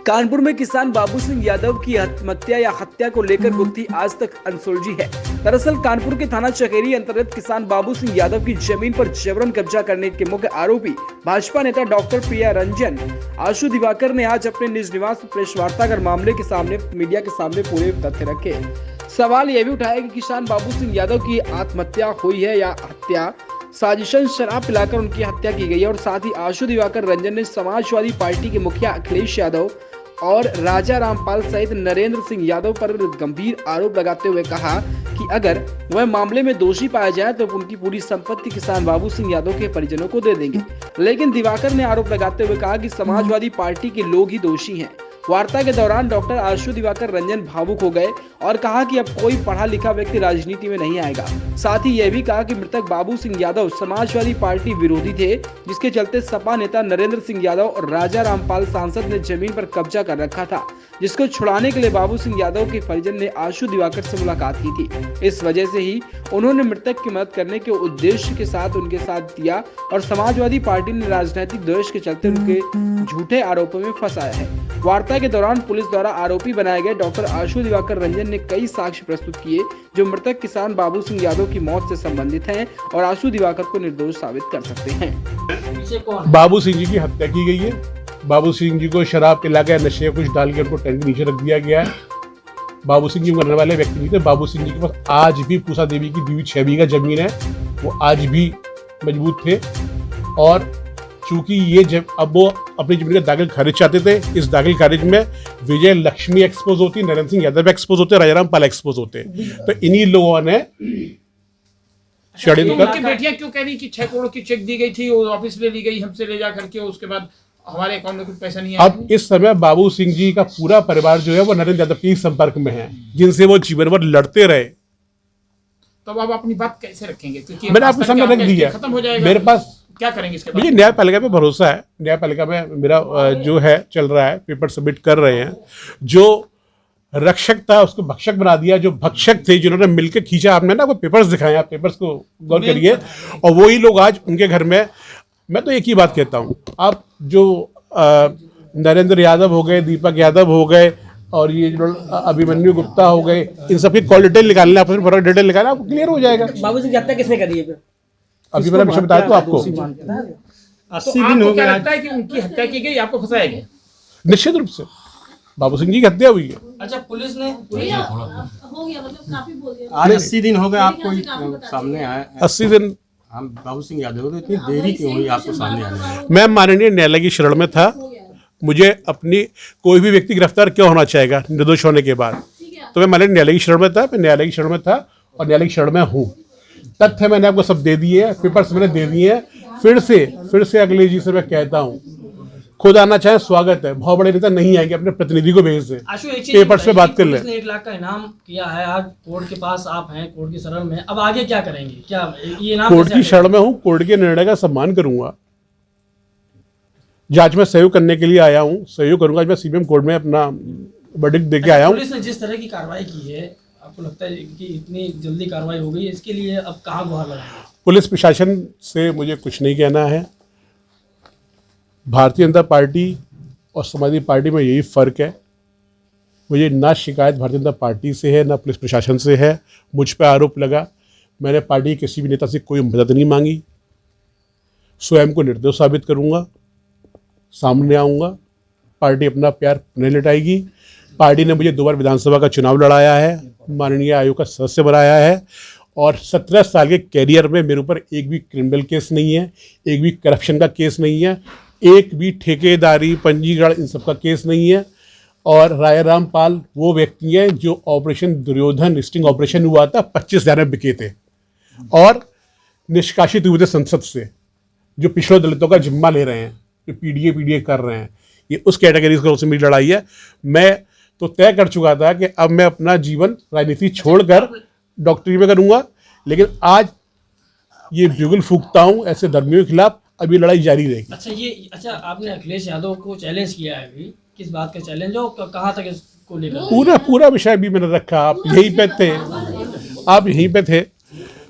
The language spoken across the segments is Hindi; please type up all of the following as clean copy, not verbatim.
कानपुर में किसान बाबू सिंह यादव की आत्महत्या या हत्या को लेकर गुत्थी आज तक अनसुलझी है। दरअसल कानपुर के थाना चकेरी अंतर्गत किसान बाबू सिंह यादव की जमीन पर जबरन कब्जा करने के मुख्य आरोपी भाजपा नेता डॉक्टर प्रिया रंजन आशु दिवाकर ने आज अपने निज निवास में प्रेस वार्ता कर मामले के सामने मीडिया के सामने पूरे तथ्य रखे। सवाल यह भी उठाया कि किसान बाबू सिंह यादव की आत्महत्या हुई है या हत्या साजिशन शराब पिलाकर उनकी हत्या की गई है। और साथ ही आशु दिवाकर रंजन ने समाजवादी पार्टी के मुखिया अखिलेश यादव और राजा रामपाल सहित नरेंद्र सिंह यादव पर गंभीर आरोप लगाते हुए कहा कि अगर वह मामले में दोषी पाया जाए तो उनकी पूरी संपत्ति किसान बाबू सिंह यादव के परिजनों को दे देंगे। लेकिन दिवाकर ने आरोप लगाते हुए कहा कि समाजवादी पार्टी के लोग ही दोषी हैं। वार्ता के दौरान डॉक्टर आशु दिवाकर रंजन भावुक हो गए और कहा कि अब कोई पढ़ा लिखा व्यक्ति राजनीति में नहीं आएगा। साथ ही यह भी कहा कि मृतक बाबू सिंह यादव समाजवादी पार्टी विरोधी थे, जिसके चलते सपा नेता नरेंद्र सिंह यादव और राजा रामपाल सांसद ने जमीन पर कब्जा कर रखा था, जिसको छुड़ाने के लिए बाबू सिंह यादव के परिजन ने आशु दिवाकर से मुलाकात की थी। इस वजह से ही उन्होंने मृतक की मदद करने के उद्देश्य के साथ उनके साथ दिया और समाजवादी पार्टी ने राजनीतिक द्वेष के चलते उनके झूठे आरोपों में फंसाया है। वार्ता के दौरान पुलिस द्वारा आरोपी बनाए गए डॉक्टर आशु दिवाकर रंजन ने कई साक्ष्य प्रस्तुत किए जो मृतक किसान बाबू सिंह यादव की मौत से संबंधित हैं और आशु दिवाकर को निर्दोष साबित कर सकते हैं। बाबू सिंह जी की हत्या की गई है। बाबू सिंह जी को शराब पिला के नशे कुछ डाल के उनको टैंक के नीचे रख दिया गया है। बाबू सिंह जी मरने वाले व्यक्ति नहीं थे। बाबू सिंह जी के पास आज भी पूसा देवी की दी हुई 6 बीघा जमीन है, वो आज भी मजबूत थे। और चूंकि ये जब अब वो अपनी जमीन का दाखिल खारिज चाहते थे, इस दाखिल खारिज में विजय लक्ष्मी एक्सपोज होती, नरेंद्र सिंह यादव एक्सपोज होते, राजाराम पाल एक्सपोज होते। तो इन्हीं लोगों ने उनकी बेटियां क्यों कह रही कि 6 करोड़ की चेक दी गई थी, वो वापस ले ली गई हमसे ले जा करके, उसके बाद हमारे अकाउंट में कुछ पैसा नहीं आया। अब इस समय बाबू सिंह जी का पूरा परिवार जो है वो नरेंद्र यादव के संपर्क में है, जिनसे वो जीवन भर लड़ते रहे। तो अब अपनी बात कैसे रखेंगे? क्योंकि मैंने आपके सामने रख दिया, खत्म हो जाएगा। मेरे पास क्या करेंगे इसके बाद? मुझे न्यायपालिका पे भरोसा है। न्यायपालिका में मेरा जो है चल रहा है, पेपर सबमिट कर रहे हैं। जो रक्षक था उसको भक्षक बना दिया, जो भक्षक थे जिन्होंने मिलकर खींचा, आपने ना वो पेपर्स दिखाए, आप पेपर्स को गौर करिए। और वही लोग आज उनके घर में, मैं तो एक ही बात कहता हूँ, आप जो नरेंद्र यादव हो गए, दीपक यादव हो गए और ये जो अभिमन्यु गुप्ता हो गए, इन सबकी कॉल डिटेल निकालना, आपस में डिटेल निकालना, आपको क्लियर हो जाएगा। बाबू सिंह की हत्या किसने करी है? अभी मैंने विषय बताया तो आपको 80 दिन हो गया। लगता है कि उनकी हत्या की गई, आपको फंसाया गया? निश्चित रूप से बाबू सिंह जी की हत्या हुई है। अच्छा, पुलिस ने हो गया, मतलब काफी बोल दिया। आज 80 दिन हो गए आपको सामने आए। 80 दिन हम बाबू सिंह यादव तो इतनी देरी क्यों हुई आपको सामने आने में? मैं माननीय न्यायालय की शरण में था। मुझे अपनी कोई भी व्यक्ति गिरफ्तार क्यों होना चाहेगा निर्दोष होने के बाद? तो मैं माननीय न्यायालय की शरण में था, मैं न्यायालय की शरण में था और न्यायालय की शरण में हूँ। तथ्य मैंने आपको सब दे दिए, पेपर्स मैंने दे दिए हैं। फिर से अगले जी से मैं कहता हूँ, खुद आना चाहे स्वागत है, बहुत बड़े नेता नहीं आएंगे, अपने प्रतिनिधि को भेज दे, पेपर्स पे बात कर ले। 1 लाख का इनाम किया है, आज कोर्ट के पास आप हैं, कोर्ट की शरण में, अब आगे क्या करेंगे? क्या ये इनाम? कोर्ट की शरण में हूँ, कोर्ट के निर्णय का सम्मान करूंगा। जांच में सहयोग करने के लिए आया हूँ, सहयोग करूंगा। आज मैं सीबीएम कोर्ट में अपना वर्डिक्ट देके आया हूँ। पुलिस ने जिस तरह की कार्रवाई की है, आपको लगता है कि इतनी जल्दी कार्रवाई हो गई, इसके लिए अब कहाँ गुहार लगाएंगे? पुलिस प्रशासन से मुझे कुछ नहीं कहना है। भारतीय जनता पार्टी और समाजवादी पार्टी में यही फ़र्क है। मुझे ना शिकायत भारतीय जनता पार्टी से है, ना पुलिस प्रशासन से है। मुझ पर आरोप लगा, मैंने पार्टी के किसी भी नेता से कोई मदद नहीं मांगी। स्वयं को निर्दोष साबित करूंगा, सामने आऊँगा, पार्टी अपना प्यार नहीं लौटाएगी। पार्टी ने मुझे 2 बार विधानसभा का चुनाव लड़ाया है, माननीय आयोग का सदस्य बनाया है और 17 साल के कैरियर में मेरे ऊपर एक भी क्रिमिनल केस नहीं है, एक भी करप्शन का केस नहीं है, एक भी ठेकेदारी पंजीकरण इन सब का केस नहीं है। और राजा रामपाल वो व्यक्ति हैं जो ऑपरेशन दुर्योधन स्टिंग ऑपरेशन हुआ था, 25,000 में बिके थे और निष्कासित हुए थे संसद से, जो पिछड़े दलितों का जिम्मा ले रहे हैं, जो पीडीए कर रहे हैं। ये उस कैटेगरी से मेरी लड़ाई है। मैं तो तय कर चुका था कि अब मैं अपना जीवन राजनीति छोड़कर डॉक्टरी में करूंगा, लेकिन आज ये बिगुल फूंकता हूं ऐसे धर्मियों के खिलाफ। अभी लड़ाई जारी रहेगी। अच्छा, आपने अखिलेश यादव को चैलेंज किया है, अभी किस बात का चैलेंज हो, कहाँ तक इसको लेकर? पूरा विषय भी मैंने रखा। आप यहीं पे थे, आप यहीं पे थे।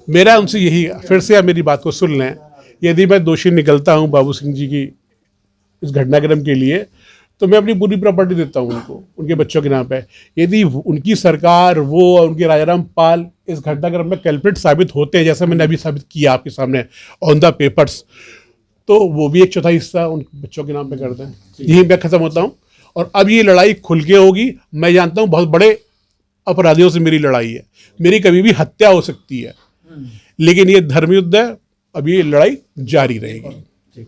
मेरा उनसे यही, फिर से आप मेरी बात को सुन लें, यदि मैं दोषी निकलता हूं बाबू सिंह जी की इस घटनाक्रम के लिए, तो मैं अपनी पूरी प्रॉपर्टी देता हूँ उनको, उनके बच्चों के नाम पे। यदि उनकी सरकार, वो और उनके राजाराम पाल इस घटनाक्रम में कल्प्रिट साबित होते हैं, जैसा मैंने अभी साबित किया आपके सामने ऑन द पेपर्स, तो वो भी 1/4 हिस्सा उन बच्चों के नाम पे कर दें। यही मैं खत्म होता हूँ। और अब ये लड़ाई खुल के होगी। मैं जानता हूँ बहुत बड़े अपराधियों से मेरी लड़ाई है, मेरी कभी भी हत्या हो सकती है, लेकिन ये धर्म युद्ध है, अब ये लड़ाई जारी रहेगी।